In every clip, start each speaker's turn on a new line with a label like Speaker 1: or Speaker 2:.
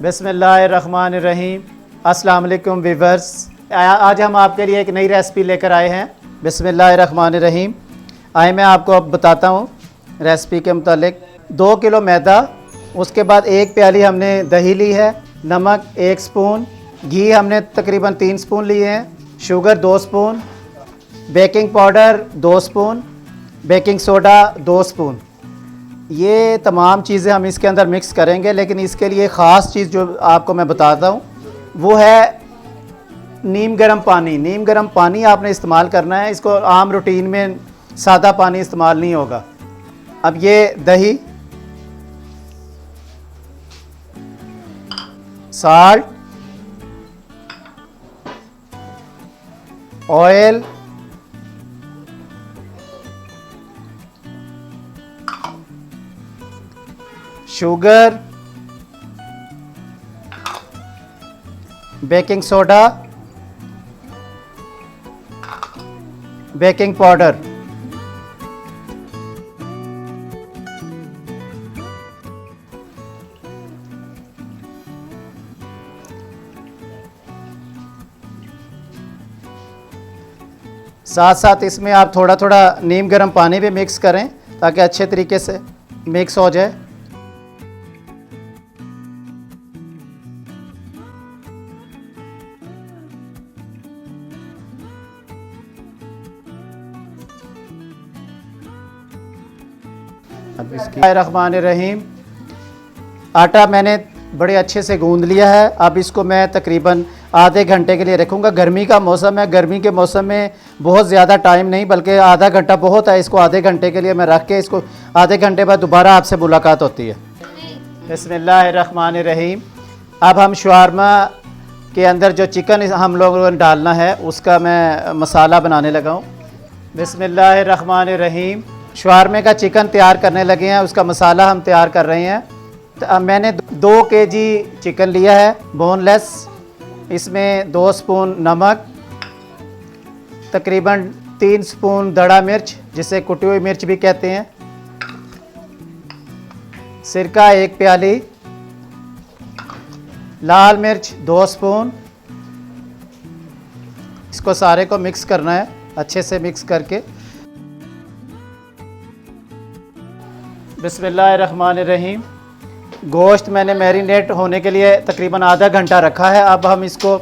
Speaker 1: बिस्मिल्लाहिर्रहमानिर्रहीम। अस्सलाम वालेकुम व्यूअर्स, आज हम आपके लिए एक नई रेसिपी लेकर आए हैं। बिस्मिल्लाहिर्रहमानिर्रहीम। आए मैं आपको अब बताता हूँ रेसिपी के मुतालिक। 2 किलो मैदा, उसके बाद 1 प्याली हमने दही ली है, नमक 1 स्पून, घी हमने तकरीबन 3 स्पून लिए हैं, sugar 2 spoon, baking powder 2 spoon, baking soda 2 spoon. ये तमाम चीज़ें हम इसके अंदर मिक्स करेंगे, लेकिन इसके लिए ख़ास चीज़ जो आपको मैं बताता हूँ वो है नीम गर्म पानी। नीम गर्म पानी आपने इस्तेमाल करना है, इसको आम रूटीन में सादा पानी इस्तेमाल नहीं होगा। अब ये दही, salt, oil, sugar, baking soda, baking powder. साथ साथ इसमें आप थोड़ा थोड़ा नीम गर्म पानी भी मिक्स करें ताकि अच्छे तरीके से मिक्स हो जाए। अब बिस्मिल्लाहिर्रहमानिर्रहीम। आटा मैंने बड़े अच्छे से गूंद लिया है। अब इसको मैं तकरीबन आधे घंटे के लिए रखूँगा। गर्मी का मौसम है, गर्मी के मौसम में बहुत ज़्यादा टाइम नहीं, बल्कि आधा घंटा बहुत है। इसको आधे घंटे के लिए मैं रख के इसको आधे घंटे बाद दोबारा आपसे मुलाकात होती है। बिस्मिल्लाहिर्रहमानिर्रहीम। अब हम शवारमा के अंदर जो चिकन हम लोगों ने डालना है उसका मैं मसाला बनाने लगा हूँ। बिस्मिल्लाहिर्रहमानिर्रहीम। शवारमे का चिकन तैयार करने लगे हैं, उसका मसाला हम तैयार कर रहे हैं। तो अब मैंने 2 केजी चिकन लिया है बोनलेस। इसमें 2 स्पून नमक, तकरीबन 3 स्पून दड़ा मिर्च जिसे कुटी हुई मिर्च भी कहते हैं, सिरका 1 प्याली, लाल मिर्च 2 स्पून। इसको सारे को मिक्स करना है अच्छे से मिक्स करके। बिस्मिल्लाहिर्रहमानिर्रहीम। गोश्त मैंने मैरिनेट होने के लिए तकरीबन आधा घंटा रखा है। अब हम इसको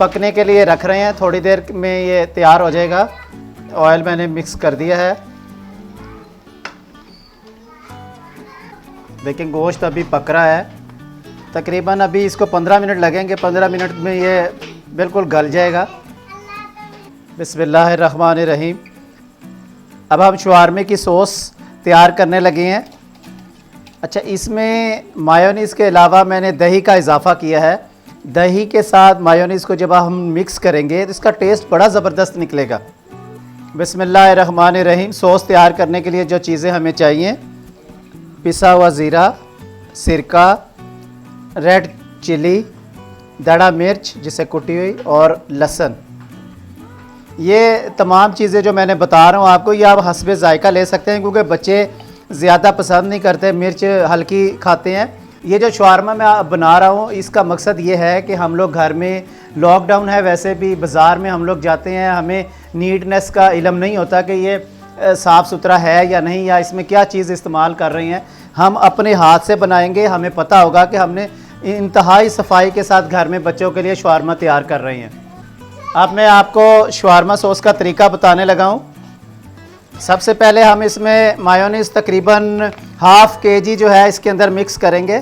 Speaker 1: पकने के लिए रख रहे हैं, थोड़ी देर में ये तैयार हो जाएगा। ऑयल मैंने मिक्स कर दिया है। देखिए गोश्त अभी पक रहा है, तकरीबन अभी इसको 15 मिनट लगेंगे। 15 मिनट में ये बिल्कुल गल जाएगा। बिस्मिल्लाहिर्रहमानिर्रहीम। अब हम शवारमे की सॉस तैयार करने लगे हैं। अच्छा, इसमें मायोनीज़ के अलावा मैंने दही का इजाफ़ा किया है। दही के साथ मायोनीज़ को जब हम मिक्स करेंगे तो इसका टेस्ट बड़ा ज़बरदस्त निकलेगा। बिस्मिल्लाहिर्रहमानिर्रहीम। सॉस तैयार करने के लिए जो चीज़ें हमें चाहिए: पिसा हुआ ज़ीरा, सिरका, रेड चिली, दड़ा मिर्च जिसे कुटी हुई, और लहसुन। ये तमाम चीज़ें जो मैंने बता रहा हूँ आपको, ये आप हस्बे ज़ायका ले सकते हैं, क्योंकि बच्चे ज़्यादा पसंद नहीं करते, मिर्च हल्की खाते हैं। ये जो शवारमा मैं बना रहा हूँ इसका मकसद ये है कि हम लोग घर में, लॉकडाउन है, वैसे भी बाज़ार में हम लोग जाते हैं, हमें नीटनेस का इल्म नहीं होता कि ये साफ़ सुथरा है या नहीं, या इसमें क्या चीज़ इस्तेमाल कर रही हैं। हम अपने हाथ से बनाएंगे, हमें पता होगा कि हमने इंतहाई सफाई के साथ घर में बच्चों के लिए शवारमा तैयार कर रहे हैं। अब मैं आपको शवारमा सॉस का तरीका बताने लगा हूँ। सबसे पहले हम इसमें मायोनीज़ तकरीबन ½ केजी जो है इसके अंदर मिक्स करेंगे।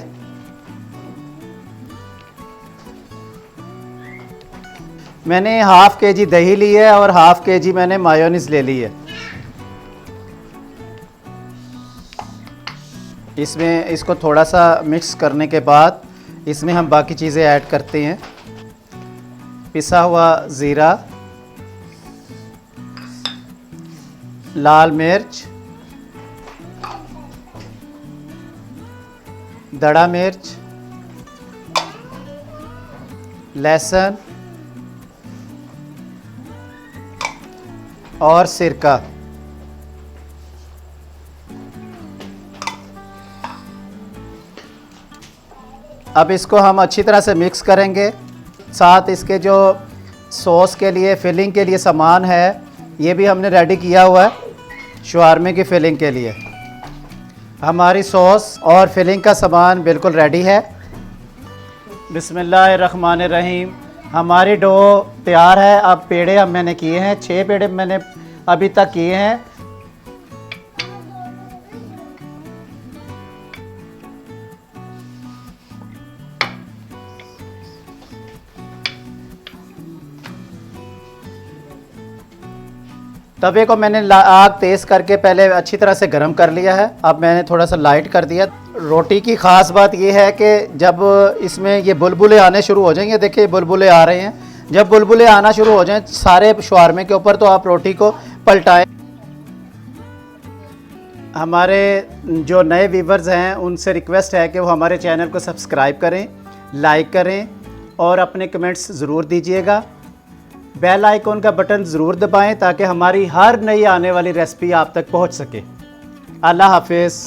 Speaker 1: मैंने ½ केजी दही ली है और ½ केजी मैंने मायोनीज़ ले ली है। इसमें इसको थोड़ा सा मिक्स करने के बाद इसमें हम बाकी चीज़ें ऐड करते हैं। पिसा हुआ ज़ीरा, लाल मिर्च, दड़ा मिर्च, लहसुन और सिरका। अब इसको हम अच्छी तरह से मिक्स करेंगे। साथ इसके जो सॉस के लिए फिलिंग के लिए सामान है ये भी हमने रेडी किया हुआ है शवारमे की फिलिंग के लिए। हमारी सॉस और फिलिंग का सामान बिल्कुल रेडी है। बिस्मिल्लाहिर्रहमानिर्रहीम। हमारी डो तैयार है। अब पेड़े मैंने किए हैं, 6 पेड़े मैंने अभी तक किए हैं। तवे को मैंने आग तेज़ करके पहले अच्छी तरह से गर्म कर लिया है। अब मैंने थोड़ा सा लाइट कर दिया। रोटी की ख़ास बात यह है कि जब इसमें ये बुलबुले आने शुरू हो जाएंगे, देखिए बुलबुले आ रहे हैं, जब बुलबुले आना शुरू हो जाएं सारे शवारमे के ऊपर तो आप रोटी को पलटाएं। हमारे जो नए व्यूवर्स हैं उनसे रिक्वेस्ट है कि वो हमारे चैनल को सब्सक्राइब करें, लाइक करें और अपने कमेंट्स ज़रूर दीजिएगा। बेल आइकॉन का बटन ज़रूर दबाएं ताकि हमारी हर नई आने वाली रेसिपी आप तक पहुंच सके। अल्लाह हाफिज़।